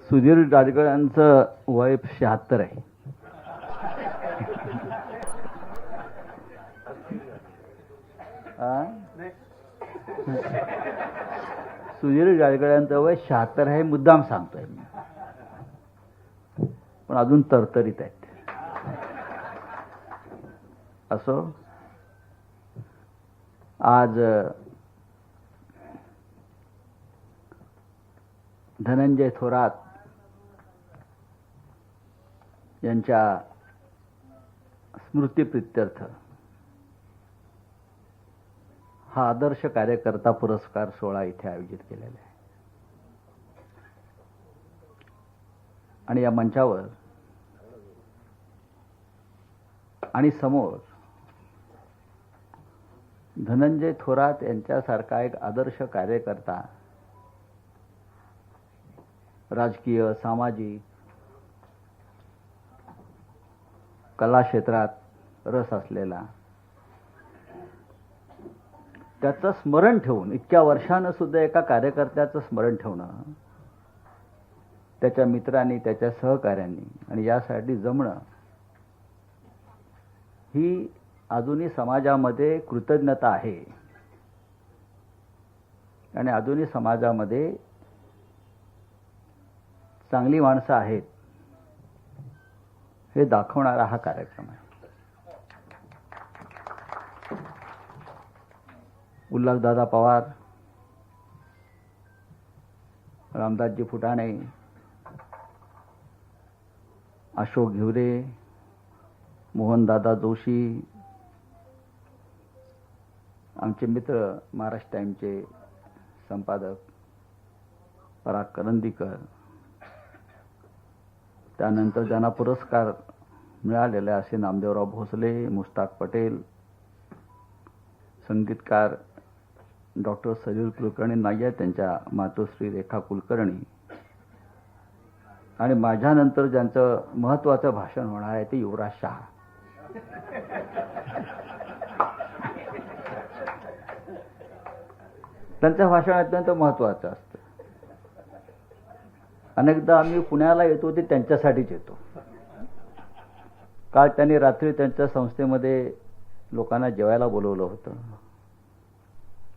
सुधीर राजगड वय 76 आहे. सुधीर राजगड वय 76 आहे, मुद्दाम सांगतोय मी, पण अजून तरतरीत आहेत. असो, आज धनंजय थोरात यांच्या स्मृतीप्रित्यर्थ हा आदर्श कार्यकर्ता पुरस्कार सोहळा इथे आयोजित केलेला आहे. आणि या मंचावर आणि समोर धनंजय थोरात यांच्यासारखा एक आदर्श कार्यकर्ता, राजकीय, सामाजिक, कला क्षेत्रात रस असलेला, त्याचं स्मरण ठेवून इतक्या वर्षानं सुद्धा एका कार्यकर्त्याचं स्मरण ठेवणं, त्याच्या मित्रांनी, त्याच्या सहकाऱ्यांनी आणि यासाठी जमणं, ही आधुनिक समाजामध्ये कृतज्ञता आहे. आणि आधुनिक समाजामध्ये चांगली माणसं आहेत हे दाखवणारा हा कार्यक्रम आहे. उल्हासदादा पवार, रामदासजी फुटाणे, अशोक घेवरे, मोहनदादा जोशी, आमचे मित्र महाराष्ट्र टाइमचे संपादक पराग करंदीकर, त्यानंतर ज्यांना पुरस्कार मिळालेले असे नामदेवराव भोसले, मुश्ताक पटेल, संगीतकार डॉक्टर सलील कुलकर्णी नाय्या, त्यांच्या मातोश्री रेखा कुलकर्णी, आणि माझ्यानंतर ज्यांचं महत्त्वाचं भाषण होणार आहे ते युवराज शहा. त्यांचं भाषण अत्यंत महत्त्वाचं असतं. अनेकदा आम्ही पुण्याला येतो ते त्यांच्यासाठीच येतो. काल त्यांनी रात्री त्यांच्या संस्थेमध्ये लोकांना जेवायला बोलवलं होतं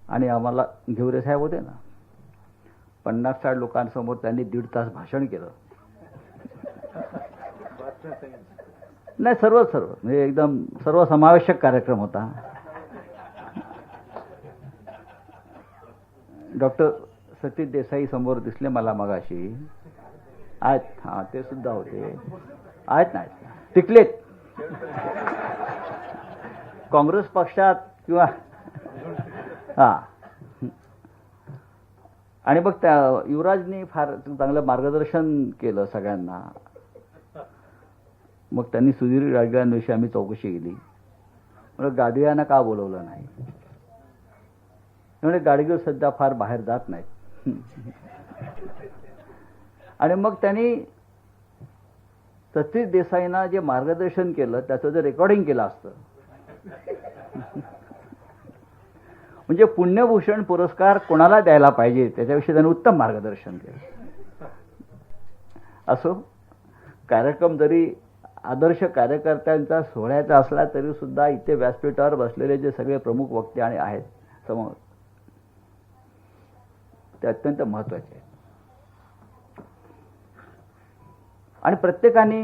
आणि आम्हाला घेवरे साहेब होते ना, 50-60 लोकांसमोर त्यांनी 1.5 तास भाषण केलं. नाही, सर्व म्हणजे एकदम सर्वसमावेशक कार्यक्रम होता. डॉक्टर सतीश देसाई समोर दिसले मला मगाशी. आहेत, हां, ते सुद्धा होते. आहेत ना, टिकलेत काँग्रेस पक्षात किंवा हां. आणि मग त्या युवराजनी फार चांगलं मार्गदर्शन केलं सगळ्यांना. मग त्यांनी सुधीर राजगडांविषयी आम्ही चौकशी केली. मग गाडगिळांना का बोलवलं नाही? म्हणजे गाडगीळ सध्या फार बाहेर जात नाहीत. आणि मग त्यांनी सतीश देसाईंना जे मार्गदर्शन केलं त्याचं जे रेकॉर्डिंग केलं असतं, म्हणजे पुण्यभूषण पुरस्कार कोणाला द्यायला पाहिजे त्याच्याविषयी त्यांनी उत्तम मार्गदर्शन केलं. असो, कार्यक्रम जरी आदर्श कार्यकर्त्यांचा सोहळ्याचा असला तरी सुद्धा इथे व्यासपीठावर बसलेले जे सगळे प्रमुख वक्ते आणि आहेत समोर, ते अत्यंत महत्त्वाचे आहे. आणि प्रत्येकाने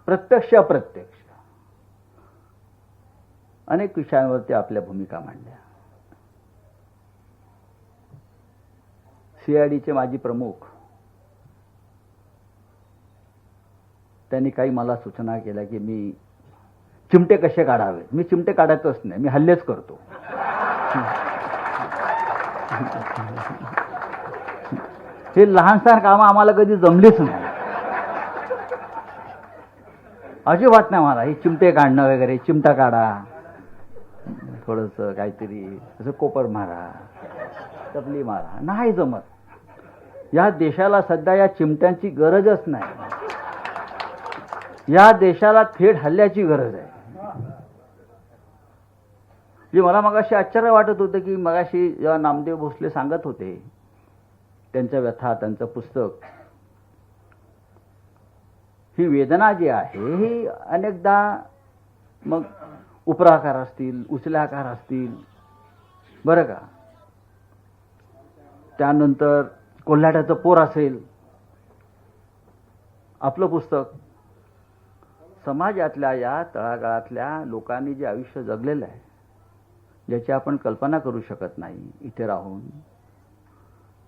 प्रत्यक्ष अप्रत्यक्ष अनेक विषयांवरती आपल्या भूमिका मांडल्या. CIDचे माजी प्रमुख त्यांनी काही मला सूचना केल्या की मी चिमटे कसे काढावे. मी चिमटे काढतच नाही, मी हल्लेच करतो. हे लहानसहान कामं आम्हाला कधी जमलीच नाही, अजिबात नाही. मला हे चिमटे काढणं वगैरे, चिमटा काढा, थोडंसं काहीतरी असं कोपर मारा, टपली मारा, नाही जमत. या देशाला सध्या या चिमट्यांची गरजच नाही. या देशाला थेट हल्ल्याची गरज आहे. जी मला मगाशी आश्चर्य वाटत होतं की मगाशी जेव्हा नामदेव भोसले सांगत होते त्यांच्या व्यथा, त्यांचं पुस्तक, ही वेदना जी आहे ही अनेकदा मग उपराकार असतील, उचल्याकार असतील, बरं का, त्यानंतर कोल्हाट्याचं पोर असेल, आपलं पुस्तक समाजातल्या या तळागाळातल्या लोकांनी जे आयुष्य जगलेलं आहे, ज्याची आपण कल्पना करू शकत नाही इथे राहून,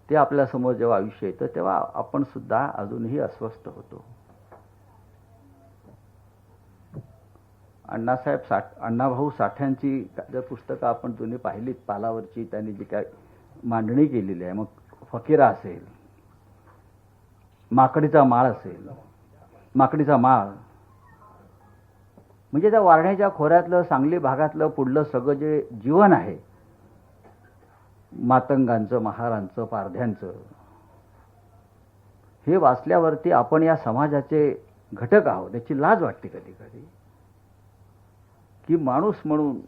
ते आपल्यासमोर जेव्हा आयुष्य येतं तेव्हा आपण सुद्धा अजूनही अस्वस्थ होतो. अण्णाभाऊ साठ्यांची जर पुस्तकं आपण जुनी पाहिलीत, पालावरची, त्यांनी जी काय मांडणी केलेली आहे, मग फकीरा असेल, माकडीचा माळ असेल, माकडीचा माळ म्हणजे त्या वारण्याच्या खोऱ्यातलं, सांगली भागातलं पुढलं सगळं जे जीवन आहे, मातंगांचं, महारांचं, पारध्यांचं, हे वाचल्यावरती आपण या समाजाचे घटक आहोत याची लाज वाटते कधी कधी, की माणूस म्हणून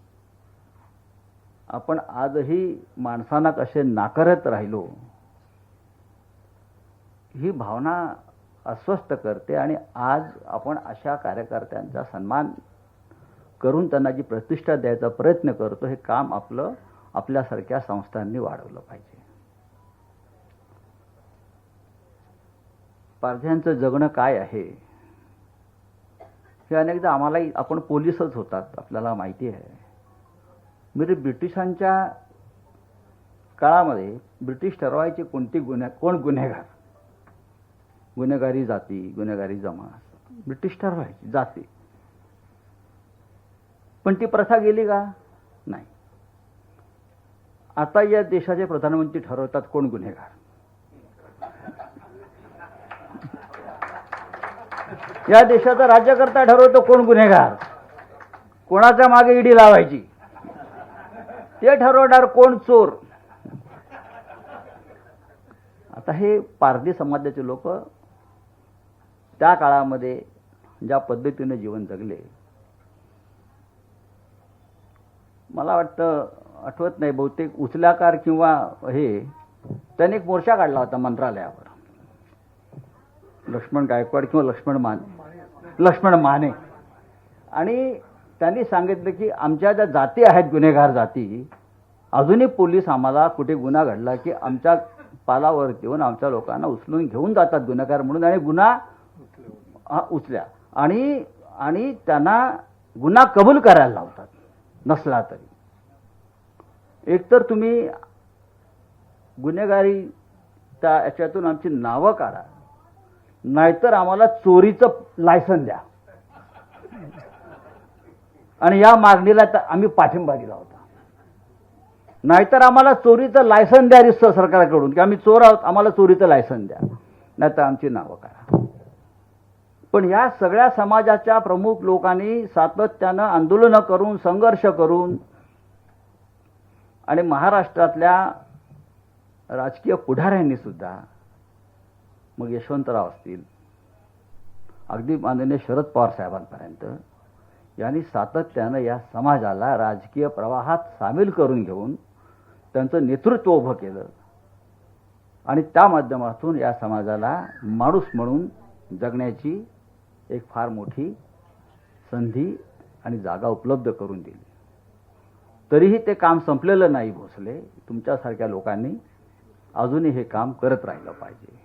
आपण आजही माणसांना कसे नाकारत राहिलो, ही भावना अस्वस्थ करते. आणि आज आपण अशा कार्यकर्त्यांचा सन्मान करून त्यांना जी प्रतिष्ठा द्यायचा प्रयत्न करतो, हे काम आपल्यासारख्या संस्थांनी वाढवलं पाहिजे. पारध्यांचं जगणं काय आहे हे अनेकदा आम्हालाही, आपण पोलीसच होतात, आपल्याला माहिती आहे. म्हणजे ब्रिटिशांच्या काळामध्ये ब्रिटिश ठरवायचे कोण गुन्हेगार, गुन्हेगारी जाती, गुन्हेगारी जमात, ब्रिटिश ठरवायची जाती. पण ती प्रथा गेली का? नाही. आता या देशाचे प्रधानमंत्री ठरवतात कोण गुन्हेगार. या देशाचा राज्यकर्ता ठरवतो कोण गुन्हेगार, कोणाच्या मागे ईडी लावायची, ते ठरवणार कोण चोर. आता हे पारधी समाजाचे लोक त्या काळामध्ये ज्या पद्धतीने जीवन जगले, मला वाटतं, आठवत नाही, बहुतेक उचल्याकार किंवा हे, त्याने एक मोर्चा काढला होता मंत्रालयावर, लक्ष्मण गायकवाड किंवा लक्ष्मण माने, आणि त्यांनी सांगितलं की आमच्या ज्या जाती आहेत, गुन्हेगार जाती, अजूनही पोलीस आम्हाला कुठे गुन्हा घडला की आमच्या पालावरती येऊन आमच्या लोकांना उचलून घेऊन जातात गुन्हेगार म्हणून, आणि गुन्हा उचल्या आणि त्यांना गुन्हा कबूल करायला लावतात नसला तरी. एकतर तुम्ही गुन्हेगारी याच्यातून आमची नावं काढा, नाहीतर आम्हाला चोरीचं लायसन द्या. आणि या मागणीला आम्ही पाठिंबा दिला होता. नाहीतर आम्हाला चोरीचं लायसन द्या रिस्त सरकारकडून, की आम्ही चोर आहोत, आम्हाला चोरीचं लायसन द्या, नाहीतर आमची नावं काढा. पण या सगळ्या समाजाच्या प्रमुख लोकांनी सातत्यानं आंदोलनं करून, संघर्ष करून, आणि महाराष्ट्रातल्या राजकीय पुढाऱ्यांनी सुद्धा, मग यशवंतराव असतील, अगदी माननीय शरद पवार साहेबांपर्यंत, यांनी सातत्यानं या समाजाला राजकीय प्रवाहात सामील करून घेऊन त्यांचं नेतृत्व उभं केलं, आणि त्या माध्यमातून या समाजाला माणूस म्हणून जगण्याची एक फार मोठी संधी आणि जागा उपलब्ध करून दिली. तरीही ते काम संपलेलं नाही भोसले. तुमच्यासारख्या लोकांनी अजूनही हे काम करत राहिलं पाहिजे.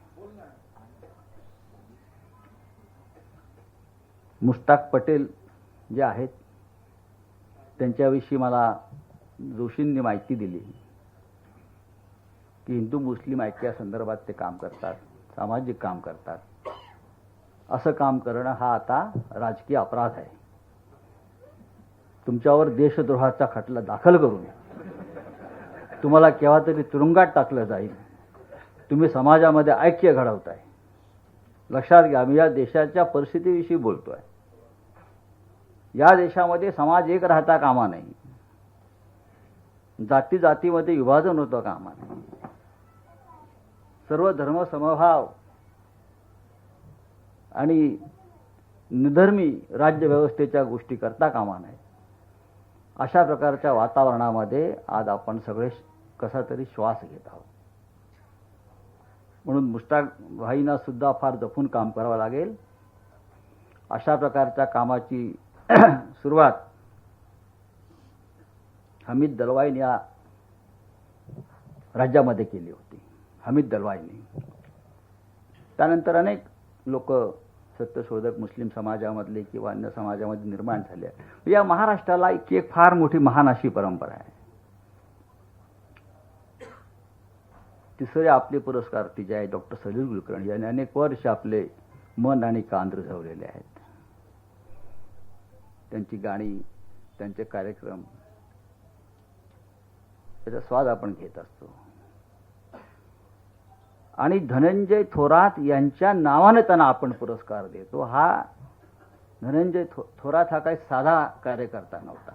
मुश्ताक पटेल जे आहेत, त्यांच्याविषयी मला जोशींनी माहिती दिली की हिंदू मुस्लिम ऐक्यासंदर्भात ते काम करतात, सामाजिक काम करतात. असं काम करणं हा आता राजकीय अपराध आहे. तुमच्यावर देशद्रोहाचा खटला दाखल करून तुम्हाला केव्हा तरी तुरुंगात टाकलं जाईल. तुम्ही समाजामध्ये ऐक्य घडवताय. लक्षात घ्या, मी या देशाच्या परिस्थितीविषयी बोलतोय. या देशामध्ये समाज एक राहता कामा नाही, जाती जातीमध्ये विभाजन होतं कामा नाही, सर्व धर्म समभाव आणि निधर्मी राज्यव्यवस्थेच्या गोष्टी करता कामा नाही. अशा प्रकारच्या वातावरणामध्ये आज आपण सगळे कसा तरी श्वास घेत आहोत. म्हणून मुश्ताक भाईंना सुद्धा फार जपून काम करावं लागेल. अशा प्रकारच्या कामाची सुरुवात हमीद दलवाईने या राज्यामध्ये केली होती. हमीद दलवाईने त्यानंतर अनेक लोक सत्यशोधक मुस्लिम समाजामधले किंवा अन्य समाजामध्ये निर्माण झाले. या महाराष्ट्राला एक फार मोठी महान अशी परंपरा आहे. तिसरे आपले पुरस्कार जे आहे डॉक्टर सलील कुलकर्णी यांनी अनेक वर्ष आपले मन आणि कान रिझवलेले आहेत. त्यांची गाणी, त्यांचे कार्यक्रम, त्याचा स्वाद आपण घेत असतो. आणि धनंजय थोरात यांच्या नावाने त्यांना आपण पुरस्कार देतो. हा धनंजय थोरात हा काही साधा कार्यकर्ता नव्हता.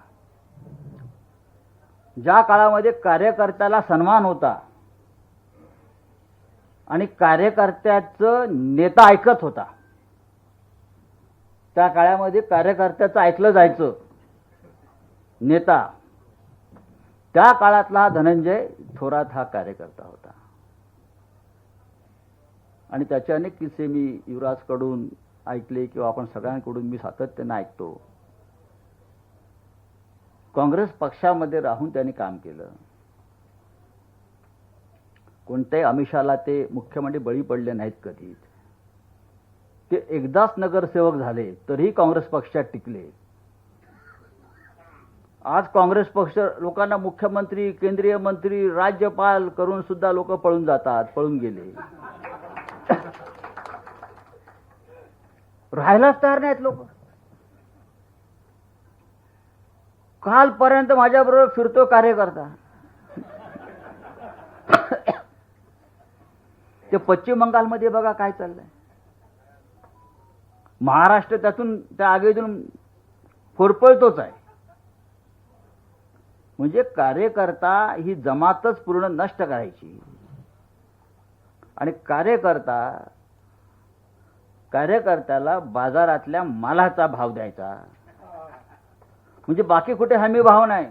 ज्या काळामध्ये कार्यकर्त्याला सन्मान होता आणि कार्यकर्त्याचं नेता ऐकत होता, त्या काळामध्ये कार्यकर्त्याचं ऐकलं जायचं नेता, त्या काळातला धनंजय थोरात हा कार्यकर्ता होता. आणि त्याचे अनेक किस्से मी युवराजकडून ऐकले किंवा आपण सगळ्यांकडून मी सातत्याने ऐकतो. काँग्रेस पक्षामध्ये राहून त्यांनी काम केलं. कोणत्याही आमिषाला ते मुख्यमंत्री बळी पडले नाहीत कधीच. ते एकदाच नगरसेवक झाले तरीही काँग्रेस पक्षात टिकले. आज काँग्रेस पक्ष लोकांना मुख्यमंत्री, केंद्रीय मंत्री, राज्यपाल करून सुद्धा लोक पळून जातात, पळून गेले. राहायलाच तयार नाहीत लोक. कालपर्यंत माझ्याबरोबर फिरतो कार्यकर्ता, ते पश्चिम बंगालमध्ये बघा काय चाललंय. महाराष्ट्र त्यातून त्या आगीतून फोरपळतोच आहे. म्हणजे कार्यकर्ता ही जमातच पूर्ण नष्ट करायची. आणि कार्यकर्त्याला बाजारातल्या मालाचा भाव द्यायचा. म्हणजे बाकी कुठे हमी भाव नाही,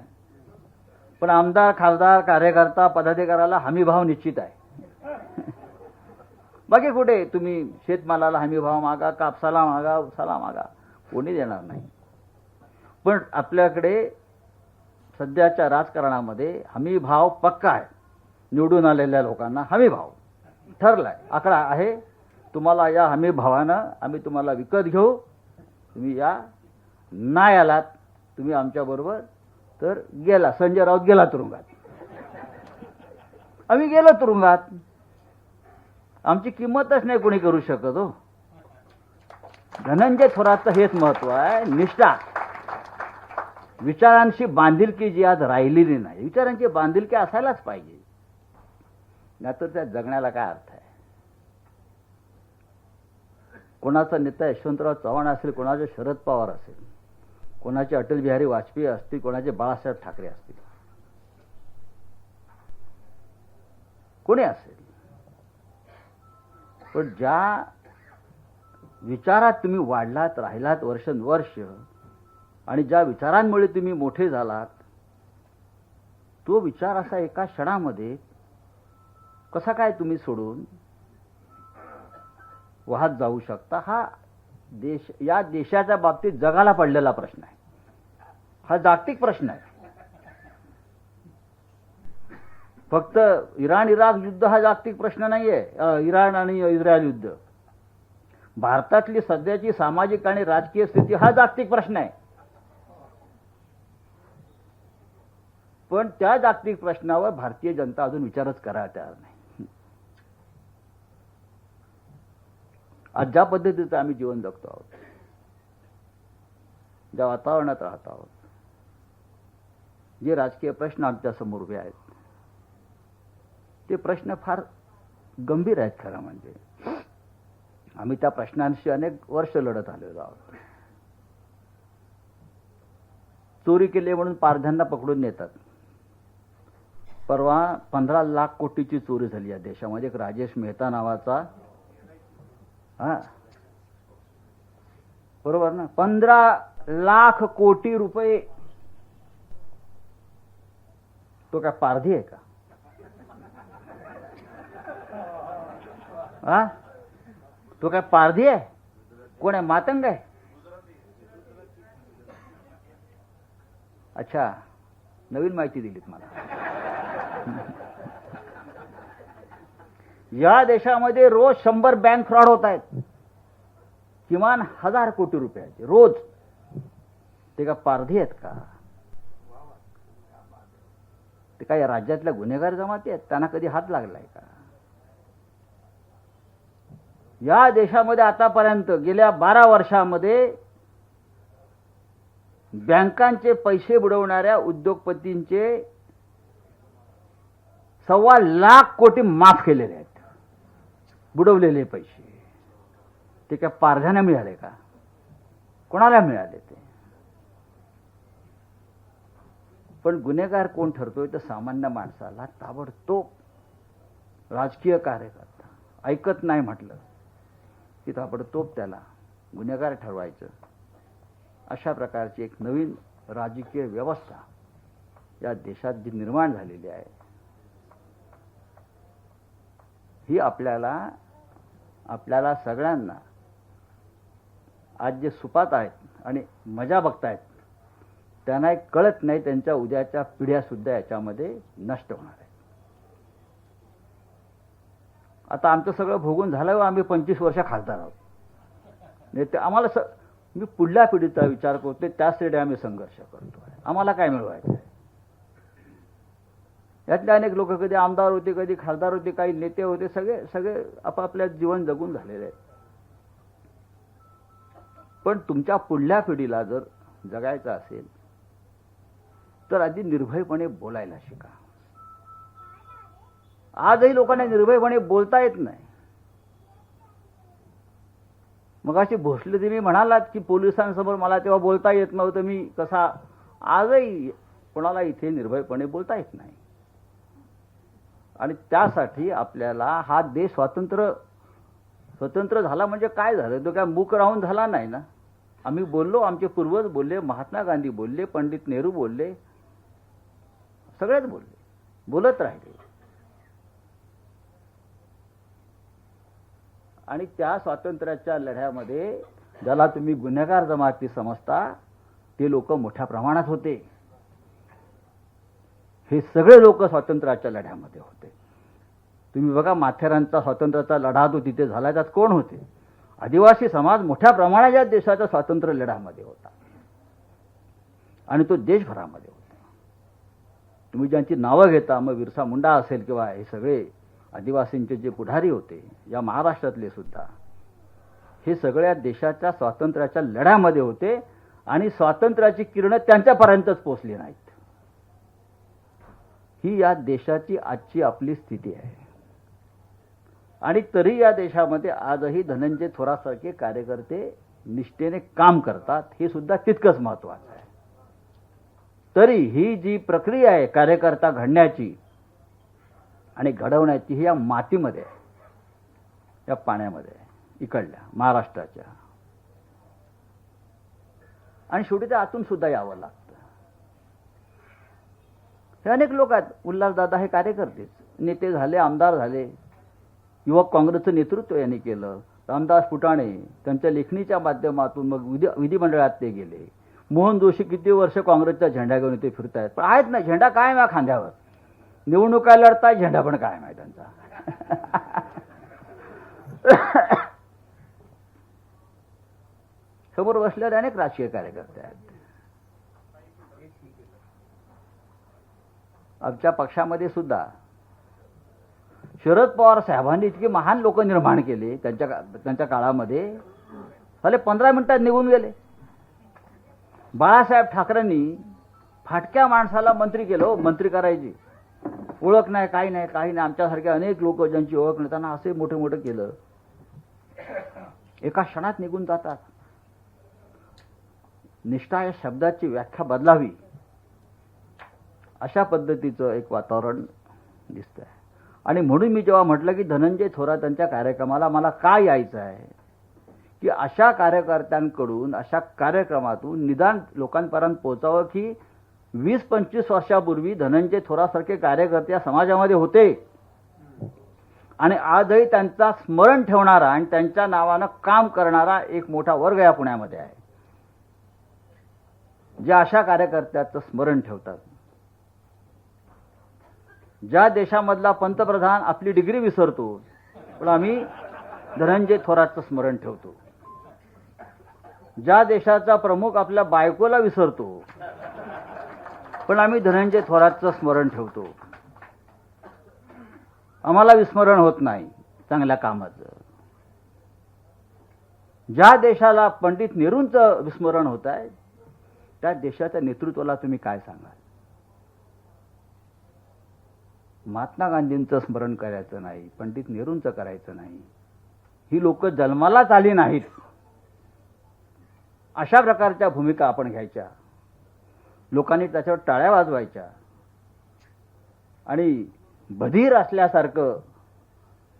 पण आमदार, खासदार, कार्यकर्ता, पदाधिकाऱ्याला हमी भाव निश्चित आहे. बाकी कुठे तुम्ही शेतमालाला हमी भाव मागा, कापसाला मागा, उसाला मागा, कोणी देणार नाही. पण आपल्याकडे सध्याच्या राजकारणामध्ये हमी भाव पक्का आहे. निवडून आलेल्या लोकांना हमी भाव ठरलाय, आकडा आहे. तुम्हाला या हमी भावानं आम्ही तुम्हाला विकत घेऊ, तुम्ही या, नाही आलात तुम्ही आमच्या बरोबर तर गेला. संजय राऊत गेला तुरुंगात, आम्ही गेलो तुरुंगात. आमची किंमतच नाही कोणी करू शकत हो. धनंजय थोरातचं हेच महत्व आहे, निष्ठा. विचारांशी बांधिलकी जी आज राहिलेली नाही. विचारांची बांधिलकी असायलाच पाहिजे, नाहीतर त्या जगण्याला काय अर्थ आहे. कोणाचा नेता यशवंतराव चव्हाण असेल, कोणाचे शरद पवार असेल, कोणाचे अटल बिहारी वाजपेयी असतील, कोणाचे बाळासाहेब ठाकरे असतील, कोणी असेल, पण ज्या विचारात तुम्ही वाढलात, राहिलात वर्षानुवर्ष, आणि ज्या विचारांमुळे तुम्ही मोठे झालात, तो विचार असा एका क्षणामध्ये कसा काय तुम्ही सोडून वाहत जाऊ शकता? हा देश, या देशाच्या बाबतीत जगाला पडलेला प्रश्न आहे. हा जागतिक प्रश्न आहे. फक्त इराण-इराक युद्ध हा जागतिक प्रश्न नाहीये. इराण आणि इस्रायल युद्ध, भारतातली सध्याची सामाजिक आणि राजकीय स्थिती हा जागतिक प्रश्न आहे. पण त्या जागतिक प्रश्नावर भारतीय जनता अजून विचारच करायला तयार नाही. आज ज्या पद्धतीचं आम्ही जीवन जगतो आहोत, ज्या वातावरणात राहत आहोत, जे राजकीय प्रश्न आमच्या समोर उभे आहेत, ते प्रश्न फार गंभीर आहेत. खरं म्हणजे आम्ही त्या प्रश्नांशी अनेक वर्ष लढत आलेलो आहोत. चोरी केली म्हणून पारध्यांना पकडून नेतात. परवा 15 लाख कोटीची चोरी झाली या देशामध्ये. एक राजेश मेहता नावाचा, बरोबर ना, 15 लाख कोटी रुपये. तो काय पारधी आहे का? हा, तो काय पारधी आहे? कोण आहे? मातंग आहे? अच्छा, नवीन माहिती दिलीत मला. या देशामध्ये रोज 100 बँक फ्रॉड होत आहेत, किमान 1000 कोटी रुपयाचे रोज. ते का पारधी आहेत का? ते काय राज्यातल्या गुन्हेगार जमाती आहेत? त्यांना कधी हात लागलाय का? या देशामध्ये आतापर्यंत गेल्या 12 वर्षामध्ये बँकांचे पैसे बुडवणाऱ्या उद्योगपतींचे 1.25 लाख कोटी माफ केलेले आहेत. बुडवलेले पैसे ते काय पारध्याने मिळाले का? कोणाला मिळाले ते? पण गुन्हेगार कोण ठरतोय तर सामान्य माणसाला ताबडतोब राजकीय कार्यकर्ता ऐकत नाही म्हटलं की ताबडतोब त्याला गुन्हेगार ठरवायचं. अशा प्रकारची एक नवीन राजकीय व्यवस्था या देशात जी निर्माण झालेली आहे, ही आपल्याला सगळ्यांना आज जे सुपात आहेत आणि मजा बघतायत त्यांना एक कळत नाही, त्यांच्या उद्याच्या पिढ्या सुद्धा याच्यामध्ये नष्ट होणार आहेत. आता आमचं सगळं भोगून झालं, आम्ही 25 वर्ष खासदार आहोत. नाही ते आम्हाला मी पुढल्या पिढीचा विचार करतोय, त्यासाठी आम्ही संघर्ष करतोय. आम्हाला काय मिळवायचं आहे? यातले अनेक लोक कधी आमदार होते, कधी खासदार होते, काही नेते होते, सगळे आपापल्या जीवन जगून झालेले आहेत. पण तुमच्या पुढल्या पिढीला जर जगायचं असेल तर आधी निर्भयपणे बोलायला शिका. आजही लोकांना निर्भयपणे बोलता येत नाही. मग अशी भोसले तुम्ही म्हणालात की पोलिसांसमोर मला तेव्हा बोलता येत नव्हतं, मी कसा, आजही कोणाला इथे निर्भयपणे बोलता येत नाही. आणि त्यासाठी आपल्याला हा देश स्वतंत्र झाला म्हणजे काय झालं? तो काय मूक राहून झाला नाही ना. आम्ही बोललो, आमचे पूर्वज बोलले, महात्मा गांधी बोलले, पंडित नेहरू बोलले, सगळेच बोलले, बोलत राहिले. आणि त्या स्वातंत्र्याच्या लढ्यामध्ये ज्याला तुम्ही गुन्हेगार जमाती समजता ते लोक मोठ्या प्रमाणात होते. हे सगळे लोक स्वातंत्र्याच्या लढ्यामध्ये होते. तुम्ही बघा, माथेरानचा स्वातंत्र्याचा लढा तो तिथे झाला, त्यात कोण होते? आदिवासी समाज मोठ्या प्रमाणात या देशाच्या स्वातंत्र्य लढ्यामध्ये होता आणि तो देशभरामध्ये होता. तुम्ही ज्यांची नावं घेता, मग बिरसा मुंडा असेल किंवा हे सगळे आदिवासींचे जे पुढारी होते या महाराष्ट्रातले सुद्धा, हे सगळ्या देशाच्या स्वातंत्र्याच्या लढ्यामध्ये होते आणि स्वातंत्र्याची किरणं त्यांच्यापर्यंतच पोचली नाहीत. ही या देशाची आजची आपली स्थिती आहे. आणि तरी या देशामध्ये आजही धनंजय थोरासारखे कार्यकर्ते निष्ठेने काम करतात, हे सुद्धा तितकंच महत्वाचं आहे. तरी ही जी प्रक्रिया आहे कार्यकर्ता घडण्याची आणि घडवण्याची, ही या मातीमध्ये आहे, या पाण्यामध्ये आहे, इकडल्या महाराष्ट्राच्या. आणि शेवटी त्या आतून सुद्धा यावं लागतं. हे अनेक लोक आहेत. उल्हासदादा हे कार्यकर्तेच, नेते झाले, आमदार झाले, युवक काँग्रेसचं नेतृत्व यांनी केलं. रामदास फुटाणे त्यांच्या लेखणीच्या माध्यमातून मग विधिमंडळात ते गेले. मोहन जोशी किती वर्ष काँग्रेसच्या झेंडा घेऊन ते फिरतायत, पण आहेत ना, झेंडा कायम आहे खांद्यावर. निवडणुका लढताय, झेंडा पण कायम आहे त्यांचा. समोर बसलेले अनेक राजकीय कार्यकर्ते आहेत. आमच्या पक्षामध्ये सुद्धा शरद पवार साहेबांनी इतके महान लोक निर्माण केले त्यांच्या काळामध्ये, भले 15 मिनिटात निघून गेले. बाळासाहेब ठाकरेंनी फाटक्या माणसाला मंत्री केलं, मंत्री करायची ओळख नाही, काही नाही, काही नाही. आमच्यासारखे अनेक लोक ज्यांची ओळख नाही त्यांना असे मोठे मोठे केलं, एका क्षणात निघून जातात. निष्ठा या शब्दाची व्याख्या बदलावी, अशा पद्धतीचं एक वातावरण दिसतंय. आणि म्हणून मी जेव्हा म्हटलं की धनंजय थोरात यांच्या कार्यक्रमाला मला का यायचं आहे, की अशा कार्यकर्त्यांकडून, अशा कार्यक्रमातून निदान लोकांपर्यंत पोहोचावं की 20-25 वर्षापूर्वी धनंजय थोरासारखे कार्यकर्ते या समाजामध्ये होते आणि आजही त्यांचा स्मरण ठेवणारा आणि त्यांच्या नावानं काम करणारा एक मोठा वर्ग या पुण्यामध्ये आहे, जे अशा कार्यकर्त्याचं स्मरण ठेवतात. ज्या देशामधला पंतप्रधान आपली डिग्री विसरतो, पण आम्ही धनंजय थोरातचं स्मरण ठेवतो. ज्या देशाचा प्रमुख आपल्या बायकोला विसरतो, पण आम्ही धनंजय थोरातचं स्मरण ठेवतो. आम्हाला विस्मरण होत नाही चांगल्या कामाचं. ज्या देशाला पंडित नेहरूंचं विस्मरण होत आहे, त्या देशाच्या नेतृत्वाला तुम्ही काय सांगाल? महात्मा गांधींचं स्मरण करायचं नाही, पंडित नेहरूंचं करायचं नाही. ही लोक जन्मालाच आली नाहीत. अशा प्रकारच्या भूमिका आपण घ्यायच्या, लोकांनी त्याच्यावर टाळ्या वाजवायच्या आणि बधीर असल्यासारखं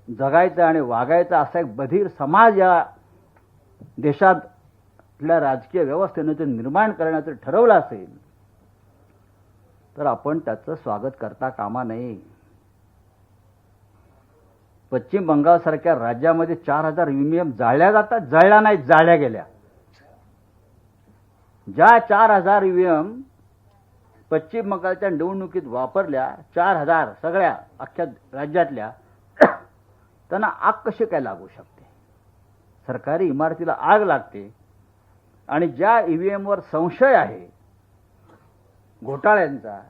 जगायचं आणि वागायचं असा एक बधीर समाज या देशातल्या राजकीय व्यवस्थेनं जर निर्माण करण्याचं ठरवलं असेल, तर आपण त्याचं स्वागत करता कामा नये. पश्चिम बंगालसारख्या राज्यामध्ये 4,000 ईव्हीएम जाळल्या जातात. जळल्या नाही, जाळल्या गेल्या. ज्या 4,000 ईव्हीएम पश्चिम बंगालच्या निवडणुकीत वापरल्या, 4,000 सगळ्या अख्ख्या राज्यातल्या, त्यांना आग कशी काय लागू शकते? सरकारी इमारतीला आग लागते. आणि ज्या ईव्हीएमवर संशय आहे घोटाळ्यांचा,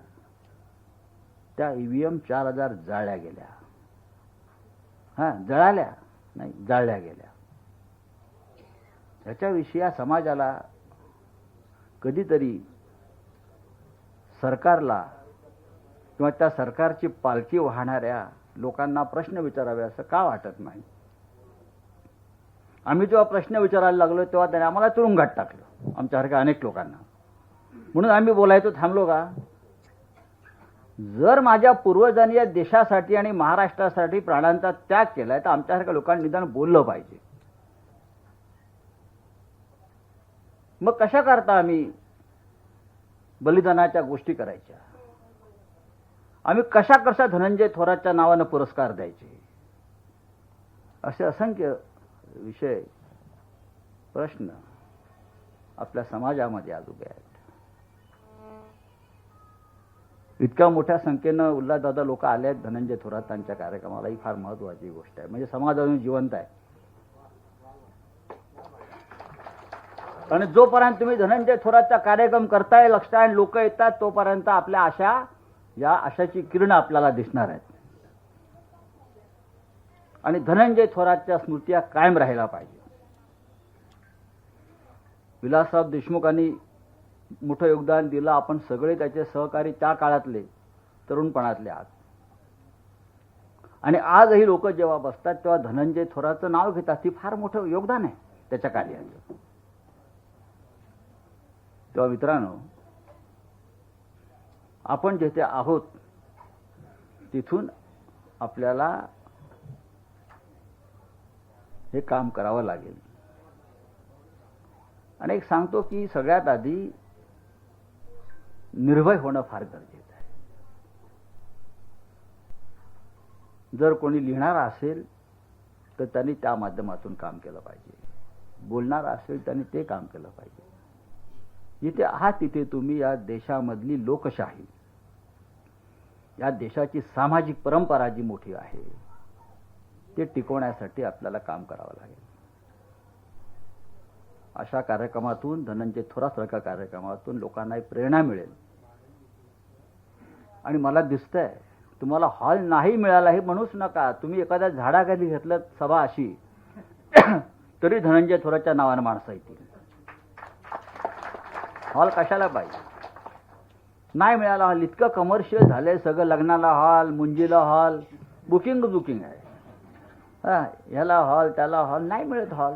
त्या ईव्हीएम 4,000 जाळल्या गेल्या. जळाल्या नाही, जाळल्या गेल्या. याच्याविषयी या समाजाला कधीतरी सरकारला किंवा त्या सरकारची पालखी वाहणाऱ्या लोकांना प्रश्न विचारावे असं का वाटत नाही? आम्ही जेव्हा प्रश्न विचारायला लागलो तेव्हा त्याने आम्हाला तुरुंगात टाकलं, आमच्यासारख्या अनेक लोकांना. म्हणून आम्ही बोलायचो थांबलो का? जर माझ्या पूर्वजांनी या देशासाठी आणि महाराष्ट्रासाठी प्राणांचा त्याग केलाय, तर आमच्यासारख्या लोकांनी निदान बोललं पाहिजे. मग कशा करता आम्ही बलिदानाच्या गोष्टी करायच्या? आम्ही कशा कशा धनंजय थोरातच्या नावानं पुरस्कार द्यायचे? असे असंख्य विषय, प्रश्न आपल्या समाजामध्ये आज उभे आहेत. इतक्या मोठ्या संख्येनं उल्हासदादा लोक आले आहेत धनंजय थोरातांच्या कार्यक्रमाला, ही फार महत्वाची गोष्ट आहे. म्हणजे समाज अजून जिवंत आहे. आणि जोपर्यंत तुम्ही धनंजय थोरातचा कार्यक्रम करताय, लक्षात लोक येतात, तोपर्यंत आपल्या आशा, या आशाची किरण आपल्याला दिसणार आहेत. आणि धनंजय थोरातच्या स्मृत्या कायम राहायला पाहिजे. विलासराव देशमुखांनी मोठं योगदान दिलं. आपण सगळे त्याचे सहकारी त्या काळातले, तरुणपणातले आहात. आणि आजही लोक जेव्हा बसतात तेव्हा धनंजय थोरातचं नाव घेतात. ती फार मोठं योगदान आहे त्याच्या कार्याचं. तेव्हा मित्रांनो, आपण जिथे आहोत तिथून आपल्याला हे काम करावं लागेल. आणि एक सांगतो की सगळ्यात आधी निर्भय होणं फार गरजेचं आहे. जर कोणी लिहिणारा असेल तर त्यांनी त्या माध्यमातून काम केलं पाहिजे. बोलणारा असेल त्यांनी ते काम केलं पाहिजे. जिथे आहात तिथे तुम्ही या देशामधली लोकशाही, या देशाची सामाजिक परंपरा जी मोठी आहे, ते टिकवण्यासाठी आपल्याला काम करावं लागेल. अशा कार्यक्रमातून, धनंजय थोरातसारख्या कार्यक्रमातून लोकांना एक प्रेरणा मिळेल. आणि मला दिसतंय तुम्हाला हॉल नाही मिळाला हे म्हणूच नका. तुम्ही एखाद्या झाडाखाली घेतलं सभा अशी, तरी धनंजय थोरातच्या नावानं माणसं येतील. हॉल कशाला पाहिजे? नाही मिळाला हॉल. इतकं कमर्शियल झालंय सगळं. लग्नाला हॉल, मुंजीला हॉल, बुकिंग आहे. ह्याला हॉल, त्याला हॉल, नाही मिळत हॉल.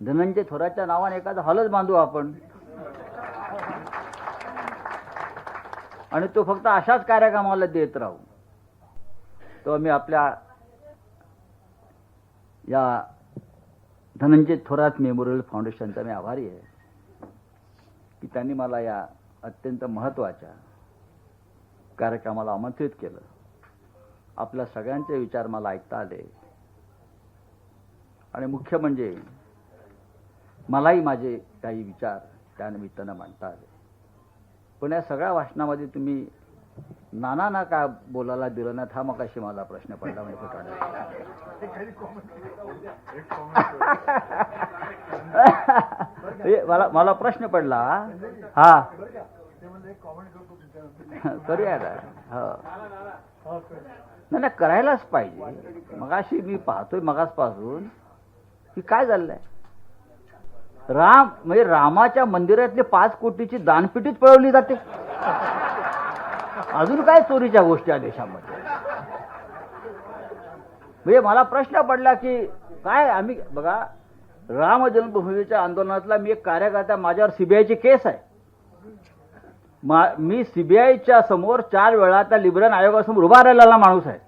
धनंजय थोरातच्या नावाने एखादा हॉलच बांधू आपण. आणि तो फक्त अशाच कार्यक्रमाला देत राहू. तो मी आपल्या या धनंजय थोरात मेमोरियल फाउंडेशनचा मी आभारी आहे की त्यांनी मला या अत्यंत महत्त्वाच्या कार्यक्रमाला आमंत्रित केलं. आपल्या सगळ्यांचे विचार मला ऐकता आले आणि मुख्य म्हणजे मलाही माझे काही विचार त्यानिमित्तानं मांडता आले. पण या सगळ्या भाषणामध्ये तुम्ही नाना का बोलायला दिलं नाहीत हा मग अशी मला प्रश्न पडला. म्हणजे मला प्रश्न पडला. हा करूया ना. हो नाही करायलाच पाहिजे. मगाशी मी पाहतोय मगासपासून की काय झालंय. राम म्हणजे रामाच्या मंदिरातले 5 कोटीची दानपेटीच पळवली जाते. अजून काय चोरीच्या गोष्टी आहेत देशामध्ये. म्हणजे मला प्रश्न पडला की काय आम्ही बघा राम जन्मभूमीच्या आंदोलनातला मी एक कार्यकर्ता, माझ्यावर सीबीआयची केस आहे. मी सीबीआयच्या समोर 4 वेळा त्या लिबरल आयोगासमोर उभा राहिलेला माणूस आहे.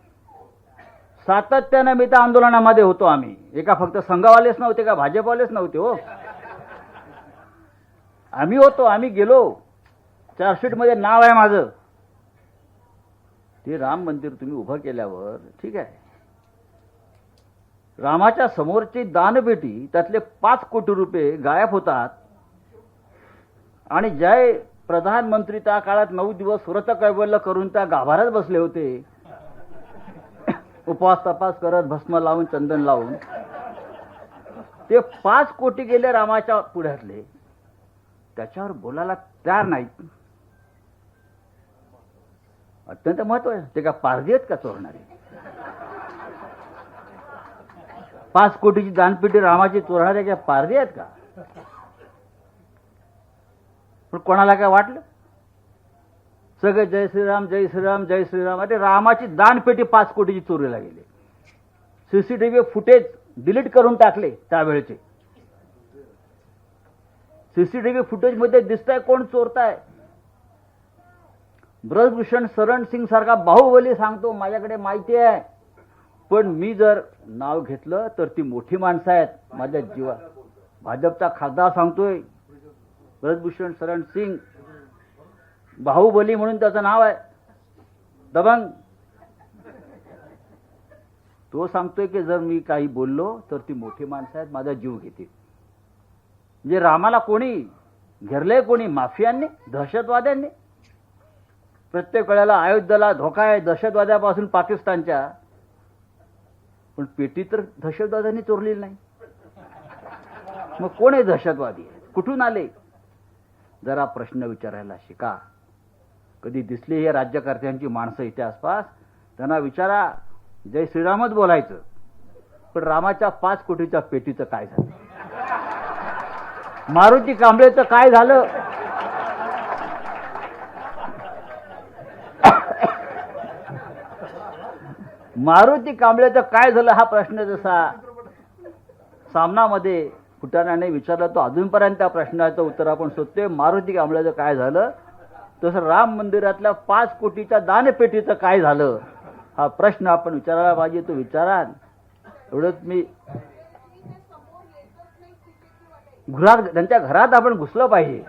सातत्यानं मी त्या आंदोलनामध्ये होतो. आम्ही एका फक्त संघवालेच नव्हते का भाजपवालेच नव्हते हो. आम्ही होतो. आम्ही गेलो. चार्जशीटमध्ये नाव आहे माझं. ते राम मंदिर तुम्ही उभं केल्यावर ठीक आहे, रामाच्या समोरची दानपेटी त्यातले 5 कोटी रुपये गायब होतात आणि जय प्रधानमंत्री त्या काळात 9 दिवस व्रत कैवल्य करून त्या गाभाऱ्यात बसले होते, उपवास तपास करत भस्म लावून चंदन लावून. ते 5 कोटी गेले रामाच्या पुढ्यातले, त्याच्यावर बोलायला तयार नाहीत. अत्यंत महत्वाचं. ते का पारधी आहेत का चोरणारे? 5 कोटीची दानपेटी रामाची चोरणारे काय पारधी आहेत का? पण कोणाला काय वाटलं? सगळे जय श्रीराम जय श्रीराम जय श्रीराम. अरे रामाची दानपेटी 5 कोटीची चोरीला गेली. सीसीटीव्ही फुटेज डिलीट करून टाकले त्यावेळेचे. सीसीटीव्ही फुटेज मध्ये दिसतंय कोण चोरताय. ब्रजभूषण शरण सिंग सारखा बाहुबली सांगतो माझ्याकडे माहिती आहे, पण मी जर नाव घेतलं तर ती मोठी माणसं आहेत माझ्या जीवा. भाजपचा खासदार सांगतोय ब्रजभूषण शरण सिंग बाहुबली म्हणून त्याचं नाव आहे, दबंग. तो सांगतोय की जर मी काही बोललो तर ती मोठी माणसं आहेत माझा जीव घेतील. म्हणजे रामाला कोणी घेरलंय? कोणी माफियांनी, दहशतवाद्यांनी. प्रत्येक वेळेला अयोध्येला धोका आहे दहशतवाद्यापासून पाकिस्तानच्या, पण पेटी तर दहशतवाद्यांनी चोरलेली नाही. मग कोण आहे दहशतवादी? कुठून आले? जरा प्रश्न विचारायला शिका. कधी दिसली हे राज्यकर्त्यांची माणसं इथे आसपास, त्यांना विचारा. जय श्रीरामच बोलायचं, पण रामाच्या 5 कोटीच्या पेटीचं काय झालं? मारुती कांबळेचं काय झालं? मारुती कांबळेचं काय झालं हा प्रश्न जसा सामनामध्ये फुटाण्याने विचारला, तो अजूनपर्यंत त्या प्रश्नाचं उत्तर आपण शोधतोय. मारुती कांबळेचं काय झालं, तसं राम मंदिरातल्या 5 कोटीच्या दानपेटीचं काय झालं हा प्रश्न आपण विचारायला पाहिजे. तो विचारा. एवढंच मी घरात, त्यांच्या घरात आपण घुसलं पाहिजे.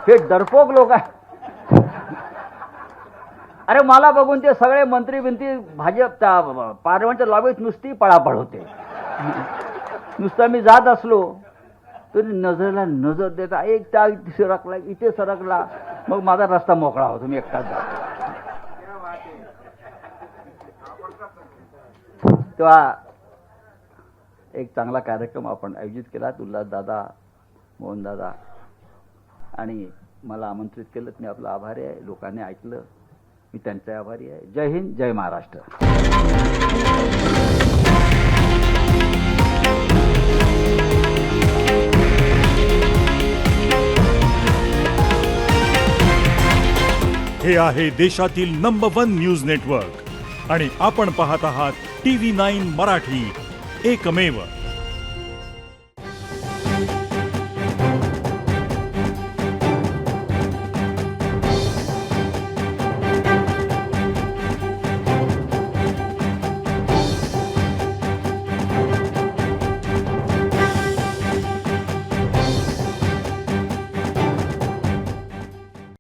हे डरपोक लोक आहे. अरे मला बघून ते सगळे मंत्री बिंत्री भाजप पार्लमेंटच्या लॉबीत नुसती पळापळ होते. नुसतं मी जात असलो तरी नजरेला नजर देता एक त्या सरकला इथे सरकला, मग माझा रस्ता मोकळा होतो. मी एकटाच जातो. तेव्हा एक चांगला कार्यक्रम आपण आयोजित केला. उल्हास दादा, मोहन दादा आणि मला आमंत्रित केलं. मी आपला आभारी आहे. लोकांनी ऐकलं, मी त्यांचा आभारी आहे. जय हिंद, जय महाराष्ट्र. हे आहे देशातील नंबर 1 न्यूज नेटवर्क आणि आपण पाहत आहात TV9 मराठी, एकमेव.